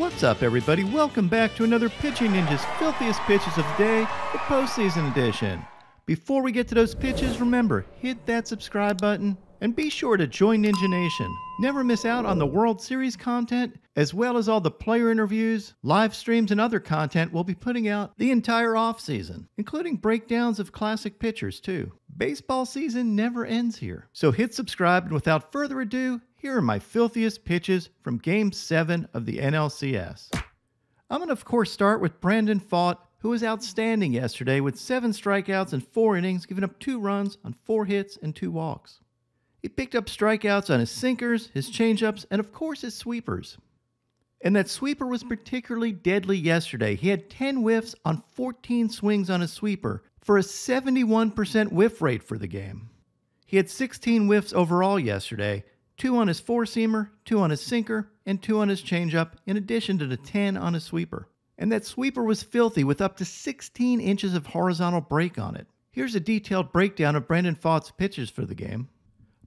What's up, everybody? Welcome back to another Pitching Ninja's Filthiest Pitches of the Day, the postseason edition. Before we get to those pitches, remember, hit that subscribe button and be sure to join Ninja Nation. Never miss out on the World Series content, as well as all the player interviews, live streams, and other content we'll be putting out the entire offseason, including breakdowns of classic pitchers, too. Baseball season never ends here. So hit subscribe, and without further ado, here are my filthiest pitches from Game 7 of the NLCS. I'm going to, of course, start with Brandon Pfaadt, who was outstanding yesterday with 7 strikeouts in 4 innings, giving up 2 runs on 4 hits and 2 walks. He picked up strikeouts on his sinkers, his changeups, and of course his sweepers. And that sweeper was particularly deadly yesterday. He had 10 whiffs on 14 swings on his sweeper for a 71% whiff rate for the game. He had 16 whiffs overall yesterday, 2 on his four-seamer, 2 on his sinker, and 2 on his changeup, in addition to the 10 on his sweeper. And that sweeper was filthy with up to 16 inches of horizontal break on it. Here's a detailed breakdown of Brandon Pfaadt's pitches for the game.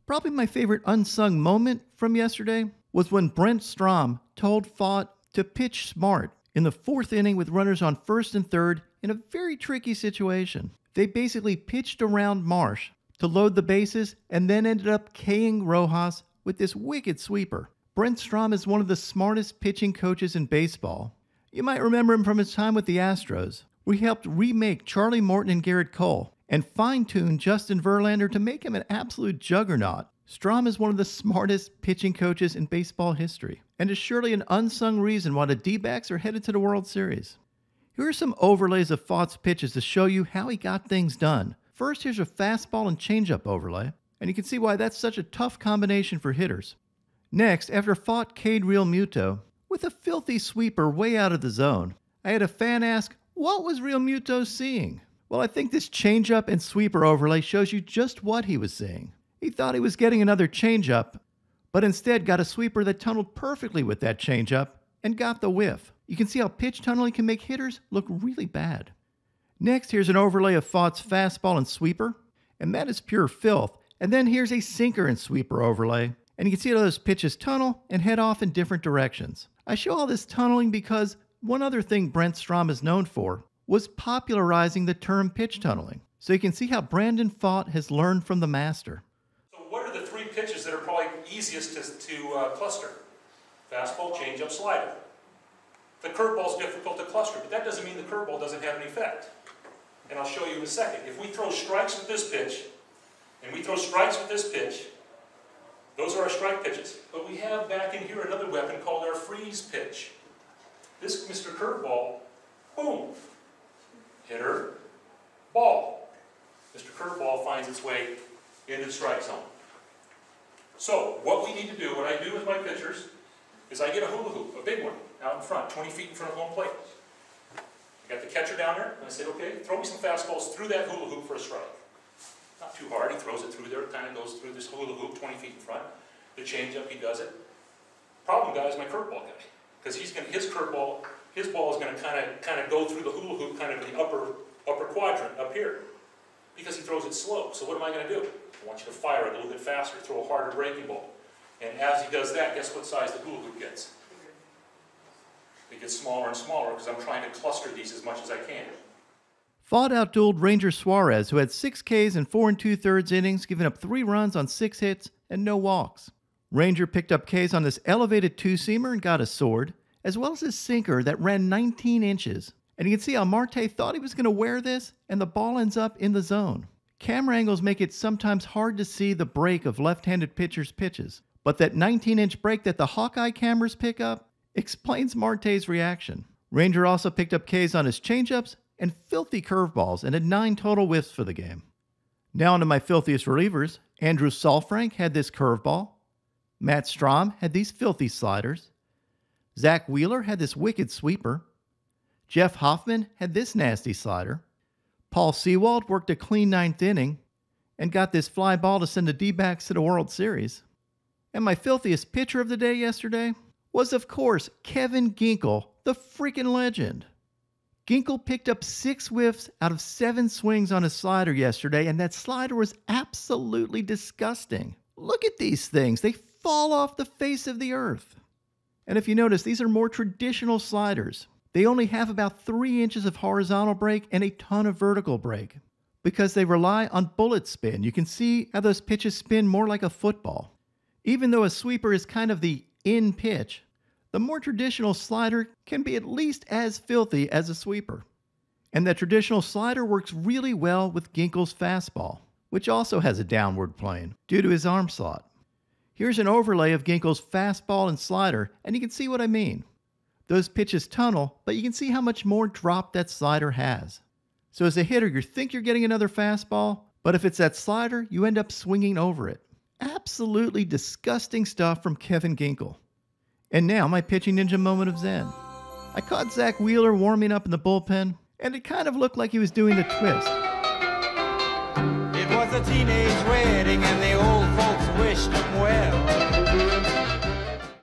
Probably my favorite unsung moment from yesterday was when Brent Strom told Pfaadt to pitch smart in the 4th inning with runners on 1st and 3rd in a very tricky situation. They basically pitched around Marsh to load the bases and then ended up K-ing Rojas with this wicked sweeper. Brent Strom is one of the smartest pitching coaches in baseball. You might remember him from his time with the Astros, where he helped remake Charlie Morton and Garrett Cole and fine-tune Justin Verlander to make him an absolute juggernaut. Strom is one of the smartest pitching coaches in baseball history, and is surely an unsung reason why the D-backs are headed to the World Series. Here are some overlays of Pfaadt's pitches to show you how he got things done. First, here's a fastball and changeup overlay, and you can see why that's such a tough combination for hitters. Next, after Pfaadt K'd Real Muto with a filthy sweeper way out of the zone, I had a fan ask, what was Real Muto seeing? Well, I think this changeup and sweeper overlay shows you just what he was seeing. He thought he was getting another changeup, but instead got a sweeper that tunneled perfectly with that changeup and got the whiff. You can see how pitch tunneling can make hitters look really bad. Next, here's an overlay of Pfaadt's fastball and sweeper, and that is pure filth. And then here's a sinker and sweeper overlay, and you can see how those pitches tunnel and head off in different directions. I show all this tunneling because one other thing Brent Strom is known for was popularizing the term pitch tunneling. So you can see how Brandon Pfaadt has learned from the master. So what are the 3 pitches that are probably easiest to cluster? Fastball, changeup, slider. The curveball is difficult to cluster, but that doesn't mean the curveball doesn't have an effect. And I'll show you in a second. If we throw strikes with this pitch, and we throw strikes with this pitch, those are our strike pitches. But we have back in here another weapon called our freeze pitch. This Mr. Curveball, boom, hitter, ball. Mr. Curveball finds its way into the strike zone. So what we need to do, what I do with my pitchers, is I get a hula hoop, a big one, out in front, 20 feet in front of home plate. I got the catcher down there, and I said, okay, throw me some fastballs through that hula hoop for a strike. Not too hard, he throws it through there, it kind of goes through this hula hoop 20 feet in front. The changeup, he does it. Problem guy is my curveball guy, because his curveball, his ball is going to kind of go through the hula hoop, kind of the upper quadrant up here, because he throws it slow. So what am I going to do? I want you to fire it a little bit faster, throw a harder breaking ball. And as he does that, guess what size the hula hoop gets? It gets smaller and smaller because I'm trying to cluster these as much as I can. Pfaadt outdueled Ranger Suarez, who had 6 Ks in 4 2/3 innings, giving up 3 runs on 6 hits and no walks. Ranger picked up Ks on this elevated 2-seamer and got a sword, as well as his sinker that ran 19 inches. And you can see how Marte thought he was going to wear this, and the ball ends up in the zone. Camera angles make it sometimes hard to see the break of left-handed pitchers' pitches, but that 19-inch break that the Hawkeye cameras pick up explains Marte's reaction. Ranger also picked up Ks on his changeups and filthy curveballs and had 9 total whiffs for the game. Now onto my filthiest relievers. Andrew Saalfrank had this curveball. Matt Strom had these filthy sliders. Zack Wheeler had this wicked sweeper. Jeff Hoffman had this nasty slider. Paul Sewald worked a clean 9th inning and got this fly ball to send the D-backs to the World Series. And my filthiest pitcher of the day yesterday was, of course, Kevin Ginkel, the freaking legend. Ginkel picked up 6 whiffs out of 7 swings on his slider yesterday, and that slider was absolutely disgusting. Look at these things. They fall off the face of the earth. And if you notice, these are more traditional sliders. They only have about 3 inches of horizontal break and a ton of vertical break because they rely on bullet spin. You can see how those pitches spin more like a football. Even though a sweeper is kind of the in pitch, the more traditional slider can be at least as filthy as a sweeper. And that traditional slider works really well with Ginkel's fastball, which also has a downward plane due to his arm slot. Here's an overlay of Ginkel's fastball and slider, and you can see what I mean. Those pitches tunnel, but you can see how much more drop that slider has. So as a hitter, you think you're getting another fastball, but if it's that slider, you end up swinging over it. Absolutely disgusting stuff from Kevin Ginkel. And now my pitching ninja moment of zen. I caught Zack Wheeler warming up in the bullpen, and it kind of looked like he was doing the twist. It was a teenage wedding and the old folks wished him well.